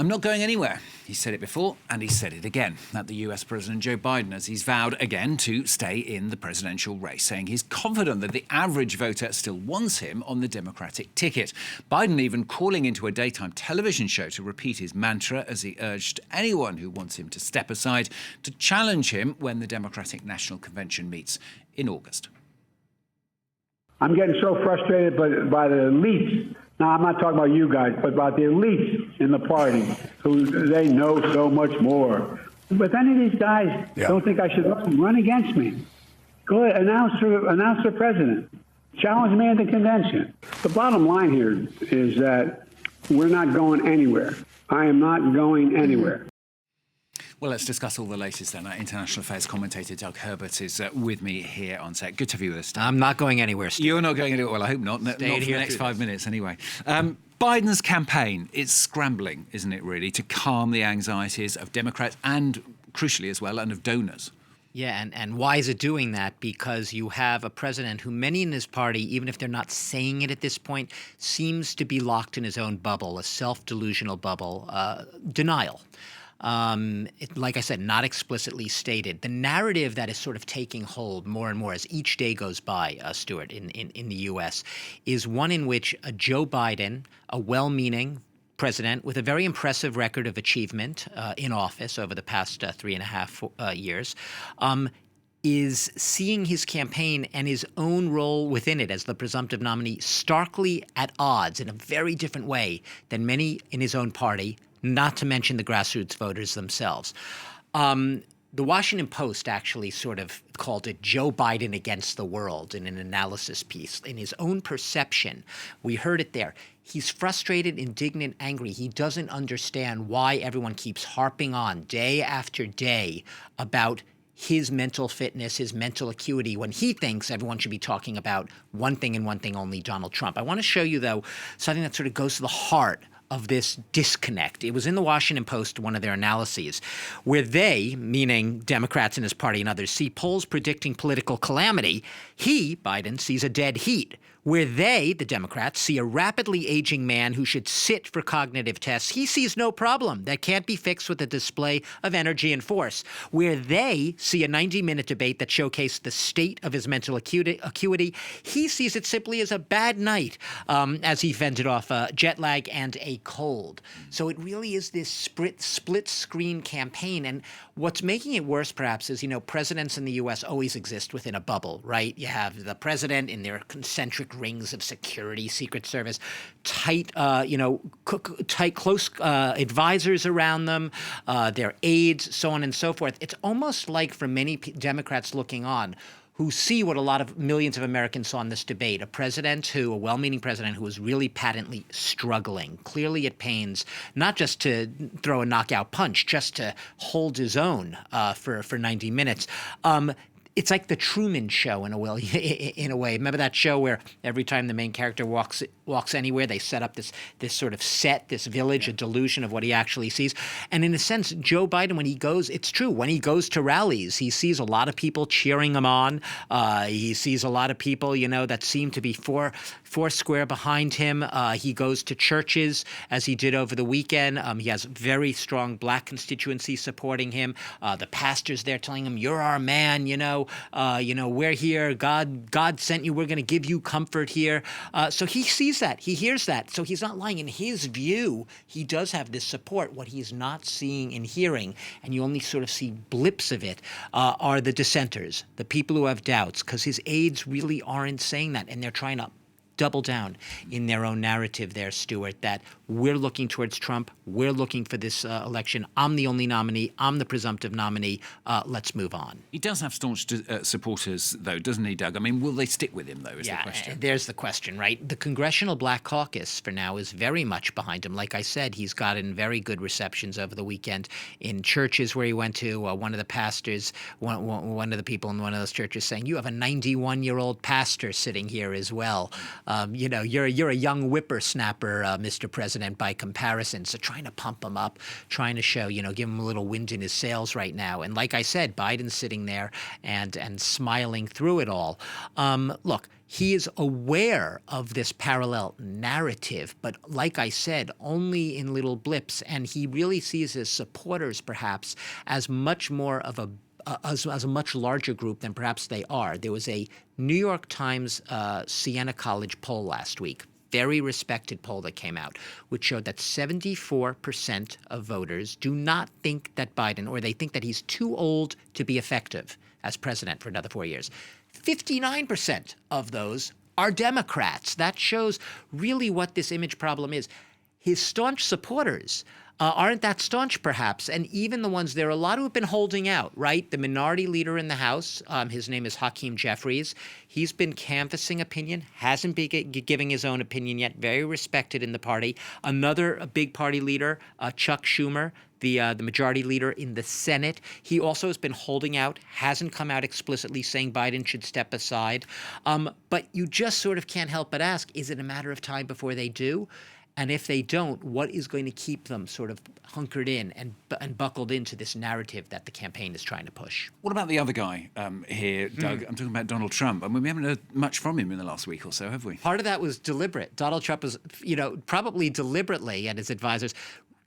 I'm not going anywhere. He said it before, and he said it again at the US President Joe Biden as he's vowed again to stay in the presidential race, saying he's confident that the average voter still wants him on the Democratic ticket. Biden even calling into a daytime television show to repeat his mantra as he urged anyone who wants him to step aside to challenge him when the Democratic National Convention meets in August. I'm getting so frustrated by the elites. Now, I'm not talking about you guys, but about the elites in the party who they know so much more. But if any of these guys don't think I should run against me, go ahead, announce for president. Challenge me at the convention. The bottom line here is that we're not going anywhere. I am not going anywhere. Well, let's discuss all the latest then. Our international affairs commentator Doug Herbert is with me here on set. Good to have you with us, Doug. I'm not going anywhere, Steve. You're not going anywhere? Well, I hope not. Not for the next 5 minutes, anyway. Biden's campaign is scrambling, isn't it, really, to calm the anxieties of Democrats and, crucially as well, and of donors. Yeah, and why is it doing that? Because you have a president who many in his party, even if they're not saying it at this point, seems to be locked in his own bubble, a self-delusional bubble, denial. Like I said, not explicitly stated. The narrative that is sort of taking hold more and more as each day goes by, Stuart, in the U.S., is one in which Joe Biden, a well-meaning president with a very impressive record of achievement in office over the past 3.5 years, is seeing his campaign and his own role within it as the presumptive nominee starkly at odds in a very different way than many in his own party, not to mention the grassroots voters themselves. The Washington Post actually sort of called it Joe Biden against the world in an analysis piece. In his own perception, we heard it there. He's frustrated, indignant, angry. He doesn't understand why everyone keeps harping on day after day about his mental fitness, his mental acuity, when he thinks everyone should be talking about one thing and one thing only, Donald Trump. I want to show you, though, something that sort of goes to the heart of this disconnect. It was in the Washington Post, one of their analyses, where they, meaning Democrats in his party and others, see polls predicting political calamity. He, Biden, sees a dead heat. Where they, the Democrats, see a rapidly aging man who should sit for cognitive tests, he sees no problem that can't be fixed with a display of energy and force. Where they see a 90-minute debate that showcased the state of his mental acuity, he sees it simply as a bad night as he fended off jet lag and a cold. So it really is this split-screen campaign. And what's making it worse, perhaps, is, presidents in the U.S. always exist within a bubble, right? You have the president in their concentric rings of security, Secret Service, tight, close advisors around them, their aides, so on and so forth. It's almost like for many Democrats looking on, who see what a lot of millions of Americans saw in this debate, a well-meaning president who was really patently struggling. Clearly at pains, not just to throw a knockout punch, just to hold his own for 90 minutes. It's like the Truman Show in a way. Remember that show where every time the main character walks anywhere, they set up this sort of set, this village, a delusion of what he actually sees. And in a sense, Joe Biden, when he goes, it's true, when he goes to rallies, he sees a lot of people cheering him on. He sees a lot of people, that seem to be four square behind him. He goes to churches, as he did over the weekend. He has very strong black constituency supporting him. The pastors there telling him, "You're our man, we're here. God sent you. We're going to give you comfort here." So he sees that. He hears that. So he's not lying. In his view, he does have this support. What he's not seeing and hearing, and you only sort of see blips of it, are the dissenters, the people who have doubts, because his aides really aren't saying that, and they're trying to double down in their own narrative there, Stuart, that we're looking towards Trump. We're looking for this election. I'm the only nominee. I'm the presumptive nominee. Let's move on. He does have staunch supporters, though, doesn't he, Doug? I mean, will they stick with him, though, is the question. There's the question, right? The Congressional Black Caucus, for now, is very much behind him. Like I said, he's gotten very good receptions over the weekend in churches where he went to. One of the pastors, one of the people in one of those churches saying, "You have a 91-year-old pastor sitting here as well." You're a young whippersnapper, Mr. President, by comparison. So trying to pump him up, trying to show, give him a little wind in his sails right now. And like I said, Biden's sitting there and smiling through it all. Look, he is aware of this parallel narrative, but like I said, only in little blips. And he really sees his supporters, perhaps, as much more of as a much larger group than perhaps they are. There was a New York Times Siena College poll last week, very respected poll that came out, which showed that 74% of voters do not think that Biden, or they think that he's too old to be effective as president for another 4 years. 59% of those are Democrats. That shows really what this image problem is. His staunch supporters aren't that staunch, perhaps, and even the ones, there are a lot who have been holding out, right? The minority leader in the House, his name is Hakeem Jeffries. He's been canvassing opinion, hasn't been giving his own opinion yet, very respected in the party. Another big party leader, Chuck Schumer, the majority leader in the Senate. He also has been holding out, hasn't come out explicitly saying Biden should step aside. But you just sort of can't help but ask, is it a matter of time before they do? And if they don't, what is going to keep them sort of hunkered in and buckled into this narrative that the campaign is trying to push? What about the other guy here, Doug? I'm talking about Donald Trump. I mean, we haven't heard much from him in the last week or so, have we? Part of that was deliberate. Donald Trump was, probably deliberately, and his advisors,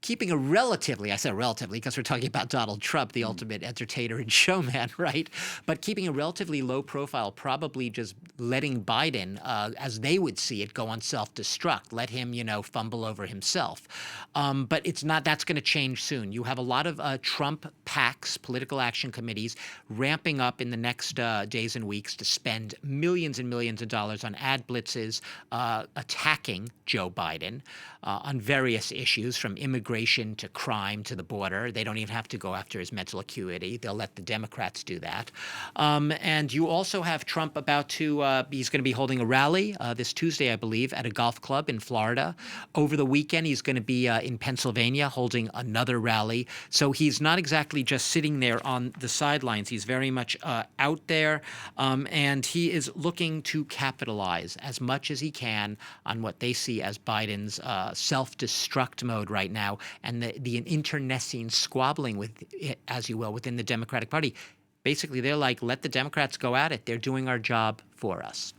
keeping a relatively, I say relatively because we're talking about Donald Trump, the ultimate entertainer and showman, right? But keeping a relatively low profile, probably just letting Biden, as they would see it, go on self-destruct, let him, fumble over himself. But it's not, that's going to change soon. You have a lot of Trump PACs, political action committees, ramping up in the next days and weeks to spend millions and millions of dollars on ad blitzes, attacking Joe Biden on various issues, from immigration to crime to the border. They don't even have to go after his mental acuity. They'll let the Democrats do that. And you also have Trump about to, he's going to be holding a rally this Tuesday, I believe, at a golf club in Florida. Over the weekend, he's going to be in Pennsylvania holding another rally. So he's not exactly just sitting there on the sidelines. He's very much out there, and he is looking to capitalize as much as he can on what they see as Biden's self-destruct mode right now, and the internecine squabbling, with, as you will, within the Democratic Party. Basically, they're like, let the Democrats go at it. They're doing our job for us.